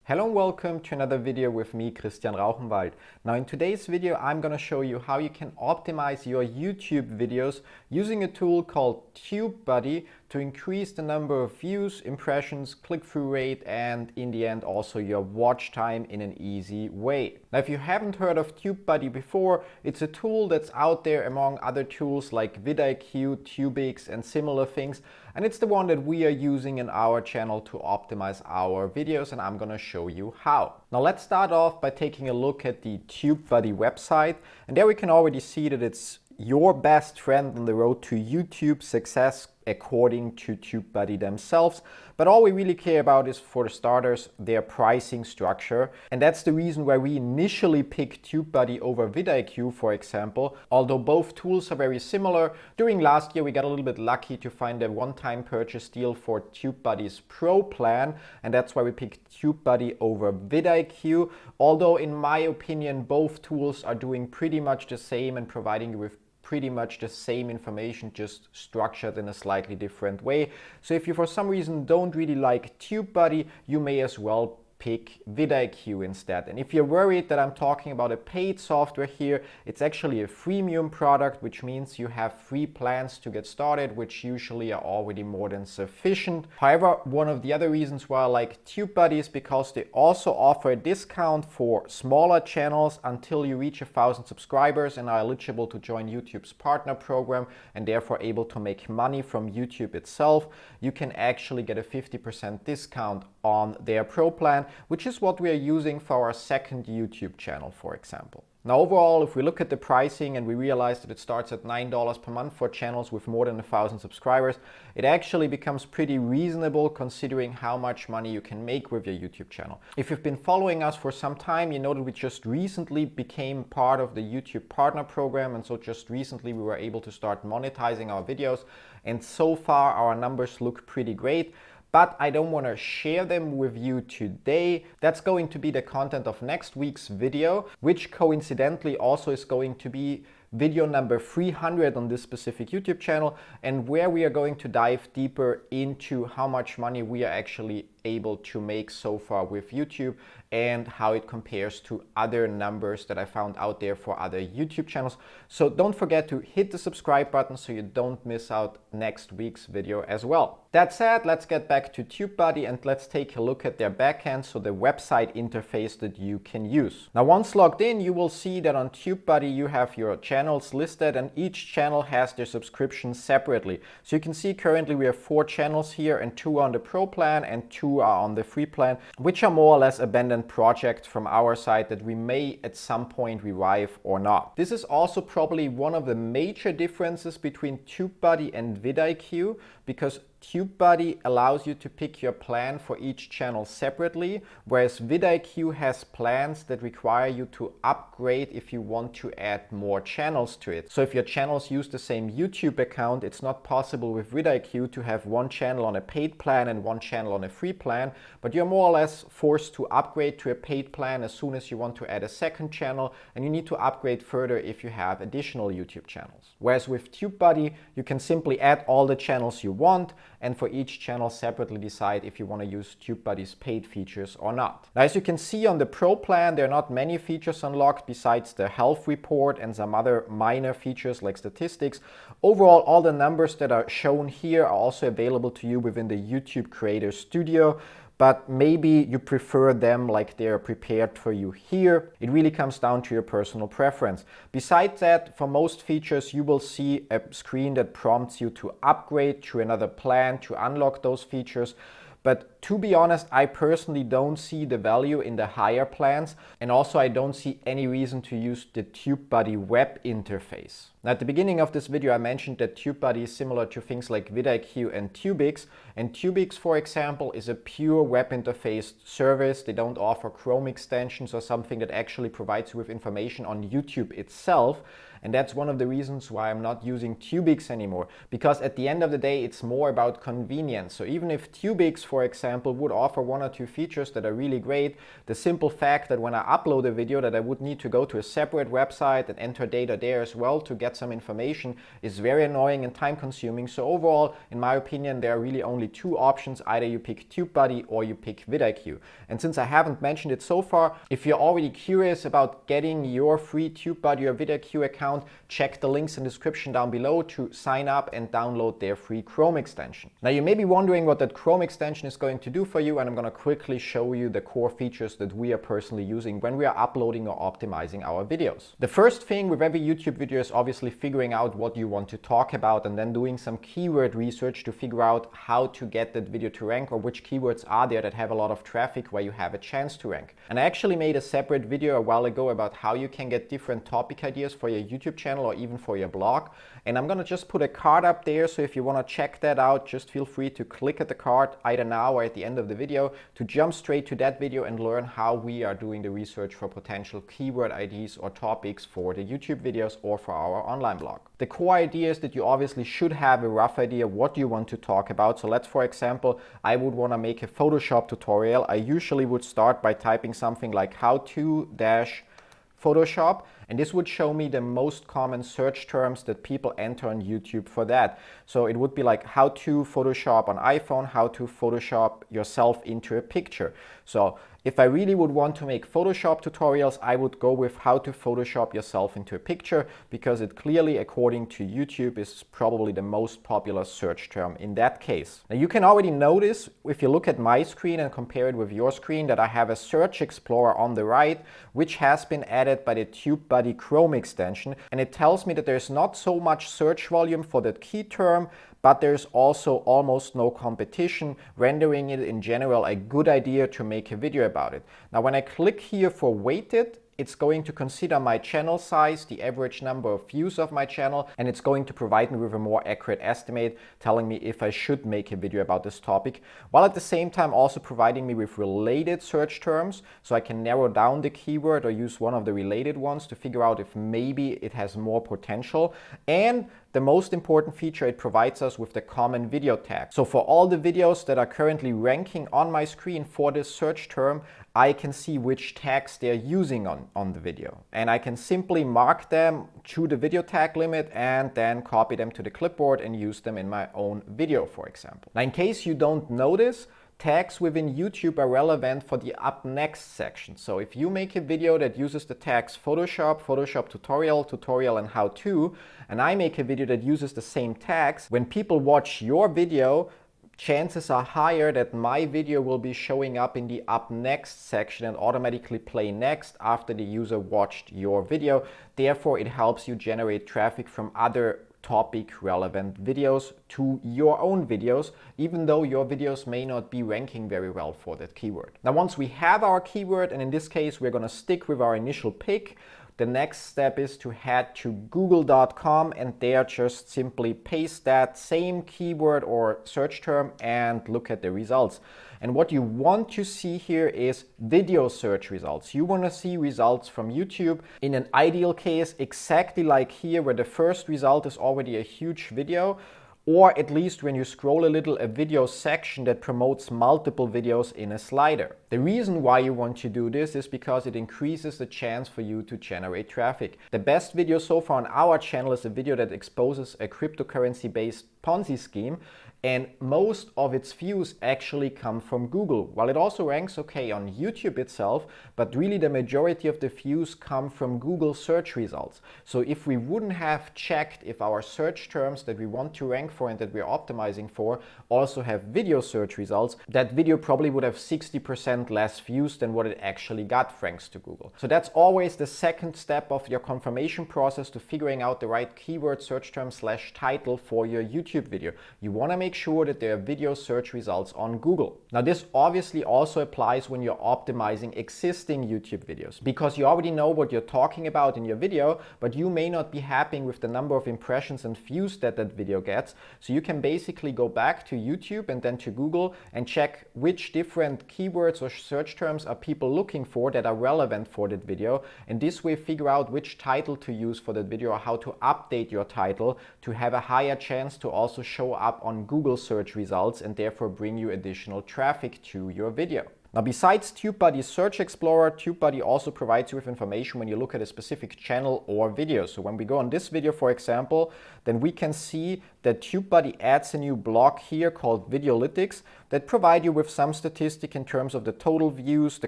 Hello and welcome to another video with me, Rauchenwald. Now in today's video I'm going to show you how you can optimize your YouTube videos using a tool called TubeBuddy to increase the number of views, impressions, click-through rate, and in the end also your watch time in an easy way. Now if you haven't heard of TubeBuddy before, it's a tool that's out there among other tools like Vidiq, TubeBuddy and similar things, and it's the one that we are using in our channel to optimize our videos, and I'm going to show you how. Now let's start off by taking a look at the TubeBuddy website, and there we can already see that it's your best friend on the road to YouTube success according to TubeBuddy themselves. But all we really care about is, for the starters, their pricing structure. And that's the reason why we initially picked TubeBuddy over Vidiq, for example. Although both tools are very similar, during last year we got a little bit lucky to find a one-time purchase deal for TubeBuddy's Pro plan, and that's why we picked TubeBuddy over Vidiq. Although in my opinion both tools are doing pretty much the same and providing you with pretty much the same information, just structured in a slightly different way. So if you for some reason don't really like TubeBuddy, you may as well pick Vidiq instead. And if you're worried that I'm talking about a paid software here, it's actually a freemium product, which means you have free plans to get started, which usually are already more than sufficient. However, one of the other reasons why I like TubeBuddy is because they also offer a discount for smaller channels until you reach 1,000 subscribers and are eligible to join YouTube's partner program and therefore able to make money from YouTube itself. You can actually get a 50% discount on their Pro plan, which is what we are using for our second YouTube channel, for example. Now overall, if we look at the pricing and we realize that it starts at $9 per month for channels with more than 1,000 subscribers, it actually becomes pretty reasonable considering how much money you can make with your YouTube channel. If you've been following us for some time, you know that we just recently became part of the YouTube partner program, and so just recently we were able to start monetizing our videos, and so far our numbers look pretty great. But I don't want to share them with you today. That's going to be the content of next week's video, which coincidentally also is going to be video number 300 on this specific YouTube channel, and where we are going to dive deeper into how much money we are actually able to make so far with YouTube and how it compares to other numbers that I found out there for other YouTube channels. So don't forget to hit the subscribe button so you don't miss out next week's video as well. That said, let's get back to TubeBuddy and let's take a look at their backend, so the website interface that you can use. Now once logged in, you will see that on TubeBuddy you have your channels listed, and each channel has their subscription separately. So you can see currently we have 4 channels here, and 2 on the Pro plan and 2 are on the free plan, which are more or less abandoned projects from our side that we may at some point revive or not. This is also probably one of the major differences between TubeBuddy and Vidiq, because TubeBuddy allows you to pick your plan for each channel separately, whereas Vidiq has plans that require you to upgrade if you want to add more channels to it. So if your channels use the same YouTube account, it's not possible with Vidiq to have one channel on a paid plan and one channel on a free plan, but you're more or less forced to upgrade to a paid plan as soon as you want to add a second channel, and you need to upgrade further if you have additional YouTube channels. Whereas with TubeBuddy, you can simply add all the channels you want, and for each channel separately decide if you want to use TubeBuddy's paid features or not. Now as you can see on the Pro plan, there are not many features unlocked besides the health report and some other minor features like statistics. Overall, all the numbers that are shown here are also available to you within the YouTube Creator Studio, but maybe you prefer them like they're prepared for you here. It really comes down to your personal preference. Besides that, for most features you will see a screen that prompts you to upgrade to another plan to unlock those features. But to be honest, I personally don't see the value in the higher plans, and also I don't see any reason to use the TubeBuddy web interface. Now at the beginning of this video I mentioned that TubeBuddy is similar to things like Vidiq and TubeBuddy, and TubeBuddy, for example, is a pure web interface service. They don't offer Chrome extensions or something that actually provides you with information on YouTube itself. And that's one of the reasons why I'm not using TubeBuddy anymore, because at the end of the day it's more about convenience. So even if TubeBuddy, for example, example, would offer one or two features that are really great. The simple fact that when I upload a video that I would need to go to a separate website and enter data there as well to get some information is very annoying and time consuming. So overall, in my opinion, there are really only two options. Either you pick TubeBuddy or you pick Vidiq. And since I haven't mentioned it so far, if you're already curious about getting your free TubeBuddy or Vidiq account, check the links in the description down below to sign up and download their free Chrome extension. Now you may be wondering what that Chrome extension is going to do for you, and I'm going to quickly show you the core features that we are personally using when we are uploading or optimizing our videos. The first thing with every YouTube video is obviously figuring out what you want to talk about and then doing some keyword research to figure out how to get that video to rank, or which keywords are there that have a lot of traffic where you have a chance to rank. And I actually made a separate video a while ago about how you can get different topic ideas for your YouTube channel or even for your blog. And I'm gonna just put a card up there, so if you wanna check that out, just feel free to click at the card either now or at the end of the video to jump straight to that video and learn how we are doing the research for potential keyword IDs or topics for the YouTube videos or for our online blog. The core idea is that you obviously should have a rough idea what you want to talk about. So let's, for example, I would want to make a Photoshop tutorial. I usually would start by typing something like how-to-Photoshop, and this would show me the most common search terms that people enter on YouTube for that. So it would be like how to Photoshop on iPhone, how to Photoshop yourself into a picture. So if I really would want to make Photoshop tutorials, I would go with how to Photoshop yourself into a picture, because it clearly, according to YouTube, is probably the most popular search term in that case. Now you can already notice, if you look at my screen and compare it with your screen, that I have a search explorer on the right, which has been added by the TubeBuddy Chrome extension. And it tells me that there's not so much search volume for that key term, but there's also almost no competition, rendering it in general a good idea to make a video about it. Now when I click here for weighted, it's going to consider my channel size, the average number of views of my channel, and it's going to provide me with a more accurate estimate, telling me if I should make a video about this topic, while at the same time also providing me with related search terms, so I can narrow down the keyword or use one of the related ones to figure out if maybe it has more potential. And the most important feature, it provides us with the common video tag. So for all the videos that are currently ranking on my screen for this search term, I can see which tags they're using on the video. And I can simply mark them to the video tag limit and then copy them to the clipboard and use them in my own video, for example. Now, in case you don't notice, tags within YouTube are relevant for the up next section. So if you make a video that uses the tags Photoshop, Photoshop tutorial, tutorial and how to, and I make a video that uses the same tags, when people watch your video, chances are higher that my video will be showing up in the up next section and automatically play next after the user watched your video. Therefore, it helps you generate traffic from other topic relevant videos to your own videos, even though your videos may not be ranking very well for that keyword. Now, once we have our keyword, and in this case we're going to stick with our initial pick, the next step is to head to google.com and there just simply paste that same keyword or search term and look at the results. And what you want to see here is video search results. You want to see results from YouTube. In an ideal case, exactly like here, where the first result is already a huge video, or at least when you scroll a little, a video section that promotes multiple videos in a slider. The reason why you want to do this is because it increases the chance for you to generate traffic. The best video so far on our channel is a video that exposes a cryptocurrency-based Ponzi scheme, and most of its views actually come from Google. While it also ranks okay on YouTube itself, but really the majority of the views come from Google search results. So if we wouldn't have checked if our search terms that we want to rank for and that we're optimizing for also have video search results, that video probably would have 60% less views than what it actually got thanks to Google. So that's always the second step of your confirmation process to figuring out the right keyword search term / title for your YouTube video. You want to make sure that there are video search results on Google. Now, this obviously also applies when you're optimizing existing YouTube videos, because you already know what you're talking about in your video, but you may not be happy with the number of impressions and views that that video gets. So you can basically go back to YouTube and then to Google and check which different keywords or search terms are people looking for that are relevant for that video, and this way figure out which title to use for that video or how to update your title to have a higher chance to also show up on Google Google search results and therefore bring you additional traffic to your video. Now, besides TubeBuddy's Search Explorer, TubeBuddy also provides you with information when you look at a specific channel or video. So when we go on this video, for example, then we can see that TubeBuddy adds a new block here called Vidiq that provide you with some statistic in terms of the total views, the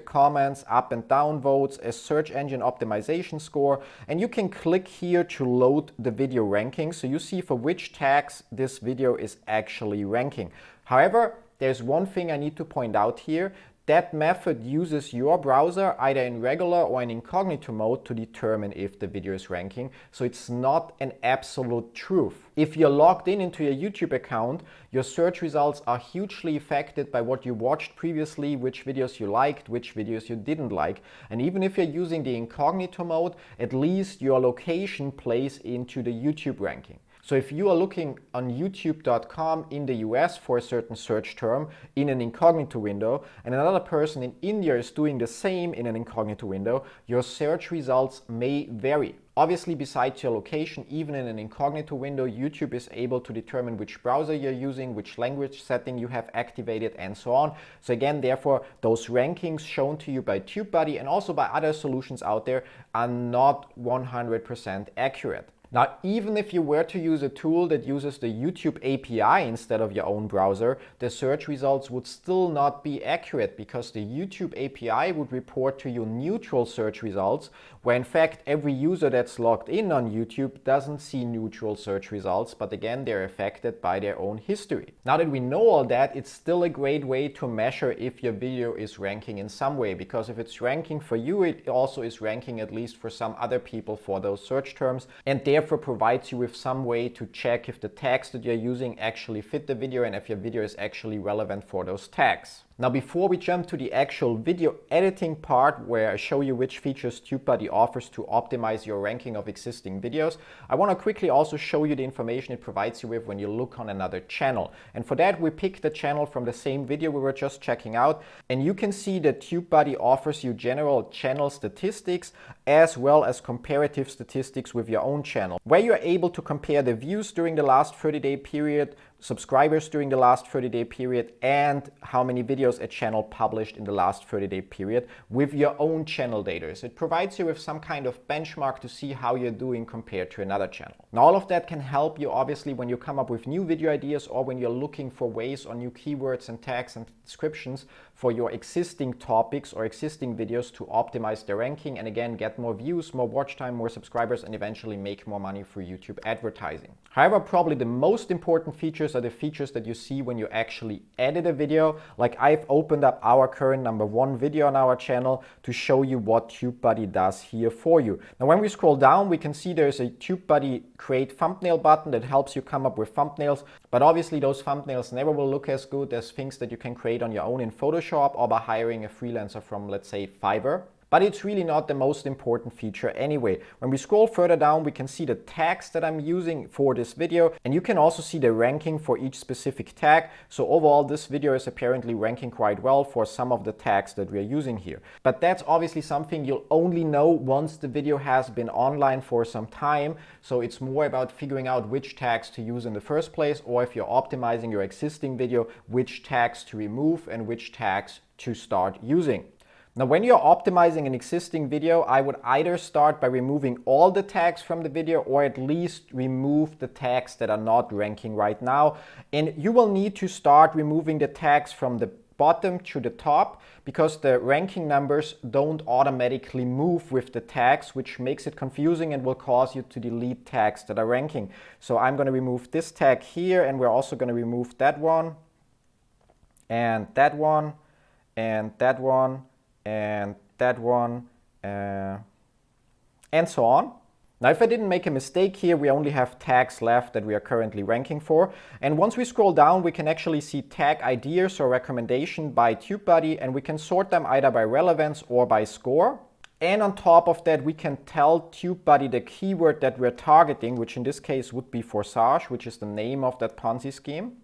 comments, up and down votes, a search engine optimization score, and you can click here to load the video ranking so you see for which tags this video is actually ranking. However, there's one thing I need to point out here. That method uses your browser either in regular or in incognito mode to determine if the video is ranking, so it's not an absolute truth. If you're logged into your YouTube account, your search results are hugely affected by what you watched previously, which videos you liked, which videos you didn't like. And even if you're using the incognito mode, at least your location plays into the YouTube ranking. So if you are looking on youtube.com in the US for a certain search term in an incognito window, and another person in India is doing the same in an incognito window, your search results may vary. Obviously, besides your location, even in an incognito window, YouTube is able to determine which browser you're using, which language setting you have activated, and so on. So again, therefore, those rankings shown to you by TubeBuddy and also by other solutions out there are not 100% accurate. Now, even if you were to use a tool that uses the YouTube API instead of your own browser, the search results would still not be accurate because the YouTube API would report to you neutral search results, where in fact every user that's logged in on YouTube doesn't see neutral search results, but again, they're affected by their own history. Now that we know all that, it's still a great way to measure if your video is ranking in some way, because if it's ranking for you, it also is ranking at least for some other people for those search terms, and therefore provides you with some way to check if the tags that you're using actually fit the video and if your video is actually relevant for those tags. Now, before we jump to the actual video editing part where I show you which features TubeBuddy offers to optimize your ranking of existing videos, I want to quickly also show you the information it provides you with when you look on another channel. And for that, we pick the channel from the same video we were just checking out, and you can see that TubeBuddy offers you general channel statistics as well as comparative statistics with your own channel, where you're able to compare the views during the last 30-day period, subscribers during the last 30-day period, and how many videos a channel published in the last 30-day period with your own channel data. So it provides you with some kind of benchmark to see how you're doing compared to another channel. Now, all of that can help you obviously when you come up with new video ideas or when you're looking for ways on new keywords and tags and descriptions for your existing topics or existing videos to optimize their ranking and again get more views, more watch time, more subscribers, and eventually make more money through YouTube advertising. However, probably the most important features are the features that you see when you actually edit a video. Like I've opened up our current #1 video on our channel to show you what TubeBuddy does here for you. Now, when we scroll down, we can see there's a TubeBuddy create thumbnail button that helps you come up with thumbnails. But obviously those thumbnails never will look as good as things that you can create on your own in Photoshop or by hiring a freelancer from, let's say, Fiverr. But it's really not the most important feature anyway. When we scroll further down, we can see the tags that I'm using for this video, and you can also see the ranking for each specific tag. So overall, this video is apparently ranking quite well for some of the tags that we're using here. But that's obviously something you'll only know once the video has been online for some time. So it's more about figuring out which tags to use in the first place, or if you're optimizing your existing video, which tags to remove and which tags to start using. Now, when you're optimizing an existing video, I would either start by removing all the tags from the video or at least remove the tags that are not ranking right now. And you will need to start removing the tags from the bottom to the top because the ranking numbers don't automatically move with the tags, which makes it confusing and will cause you to delete tags that are ranking. So I'm going to remove this tag here, and we're also going to remove that one, and that one, and that one, and that one, and so on. Now, if I didn't make a mistake here, we only have tags left that we are currently ranking for. And once we scroll down, we can actually see tag ideas or recommendation by TubeBuddy, and we can sort them either by relevance or by score. And on top of that, we can tell TubeBuddy the keyword that we're targeting, which in this case would be Forsage, which is the name of that Ponzi scheme.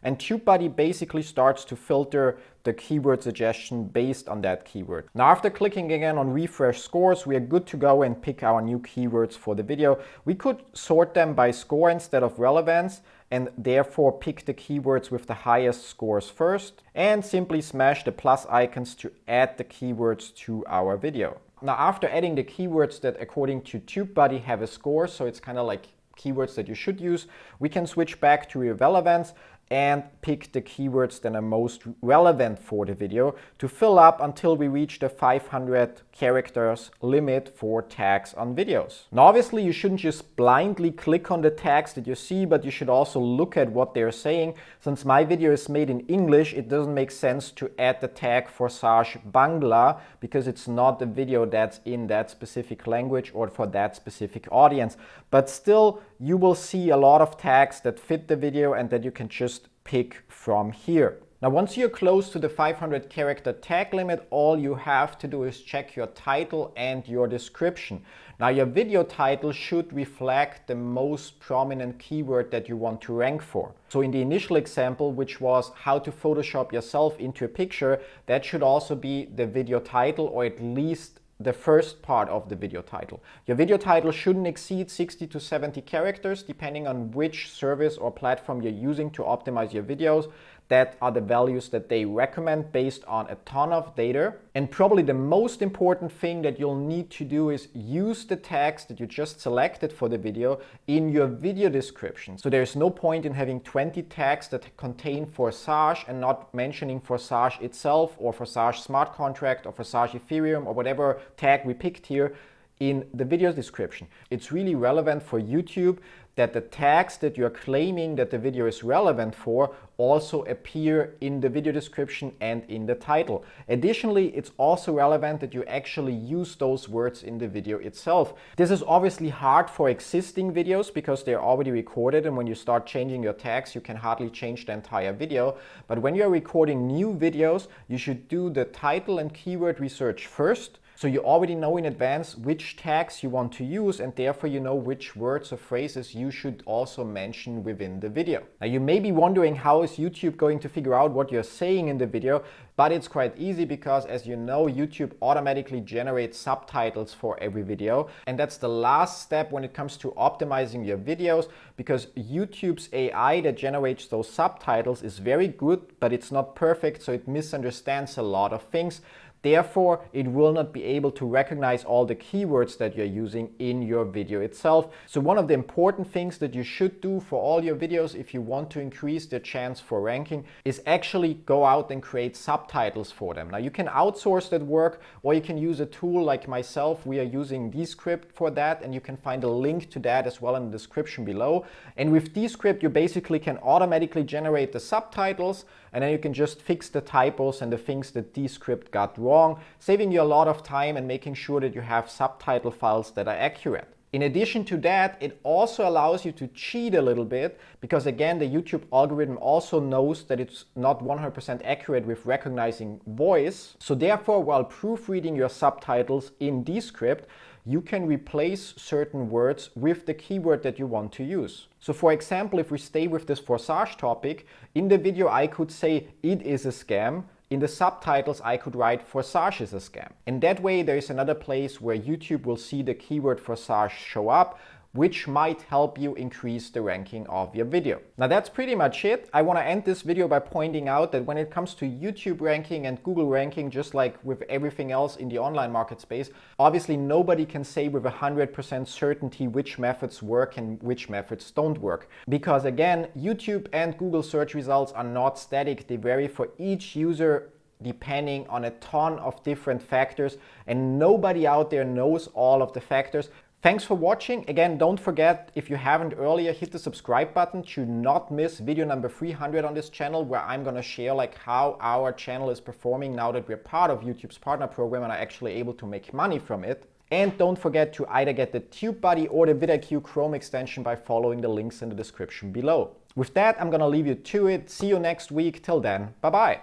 and TubeBuddy basically starts to filter the keyword suggestion based on that keyword. Now after clicking again on refresh scores, we are good to go and pick our new keywords for the video. We could sort them by score instead of relevance, and therefore pick the keywords with the highest scores first, and simply smash the plus icons to add the keywords to our video. Now after adding the keywords that according to TubeBuddy have a score, so it's kind of like keywords that you should use, we can switch back to relevance and pick the keywords that are most relevant for the video to fill up until we reach the 500 characters limit for tags on videos. Now obviously you shouldn't just blindly click on the tags that you see, but you should also look at what they're saying. Since my video is made in English, it doesn't make sense to add the tag Forsage Bangla because it's not the video that's in that specific language or for that specific audience. But still, you will see a lot of tags that fit the video and that you can just pick from here. Now once you're close to the 500 character tag limit, all you have to do is check your title and your description. Now your video title should reflect the most prominent keyword that you want to rank for. So in the initial example, which was how to Photoshop yourself into a picture, that should also be the video title, or at least the first part of the video title. Your video title shouldn't exceed 60 to 70 characters, depending on which service or platform you're using to optimize your videos. That are the values that they recommend based on a ton of data. And probably the most important thing that you'll need to do is use the tags that you just selected for the video in your video description. So there's no point in having 20 tags that contain Forsage and not mentioning Forsage itself, or Forsage smart contract, or Forsage Ethereum, or whatever tag we picked here in the video description. It's really relevant for YouTube that the tags that you're claiming that the video is relevant for also appear in the video description and in the title. Additionally, it's also relevant that you actually use those words in the video itself. This is obviously hard for existing videos because they're already recorded, and when you start changing your tags, you can hardly change the entire video. But when you're recording new videos, you should do the title and keyword research first. So you already know in advance which tags you want to use, and therefore you know which words or phrases you should also mention within the video. Now you may be wondering, how is YouTube going to figure out what you're saying in the video? But it's quite easy because, as you know, YouTube automatically generates subtitles for every video. And that's the last step when it comes to optimizing your videos, because YouTube's AI that generates those subtitles is very good, but it's not perfect, so it misunderstands a lot of things. Therefore, it will not be able to recognize all the keywords that you're using in your video itself. So one of the important things that you should do for all your videos if you want to increase their chance for ranking is actually go out and create subtitles for them. Now you can outsource that work, or you can use a tool like myself. We are using Descript for that, and you can find a link to that as well in the description below. And with Descript, you basically can automatically generate the subtitles, and then you can just fix the typos and the things that Descript got wrong, saving you a lot of time and making sure that you have subtitle files that are accurate. In addition to that, it also allows you to cheat a little bit, because again, the YouTube algorithm also knows that it's not 100% accurate with recognizing voice. So therefore, while proofreading your subtitles in Descript, you can replace certain words with the keyword that you want to use. So for example, if we stay with this Forsage topic, in the video I could say it is a scam. In the subtitles I could write Forsage is a scam. And that way there is another place where YouTube will see the keyword Forsage show up, which might help you increase the ranking of your video. Now that's pretty much it. I want to end this video by pointing out that when it comes to YouTube ranking and Google ranking, just like with everything else in the online market space, obviously nobody can say with 100% certainty which methods work and which methods don't work. Because again, YouTube and Google search results are not static. They vary for each user depending on a ton of different factors, and nobody out there knows all of the factors. Thanks for watching. Again, don't forget, if you haven't earlier, hit the subscribe button to not miss video number 300 on this channel, where I'm going to share like how our channel is performing now that we're part of YouTube's partner program and are actually able to make money from it. And don't forget to either get the TubeBuddy or the Vidiq Chrome extension by following the links in the description below. With that, I'm going to leave you to it. See you next week. Till then, bye-bye.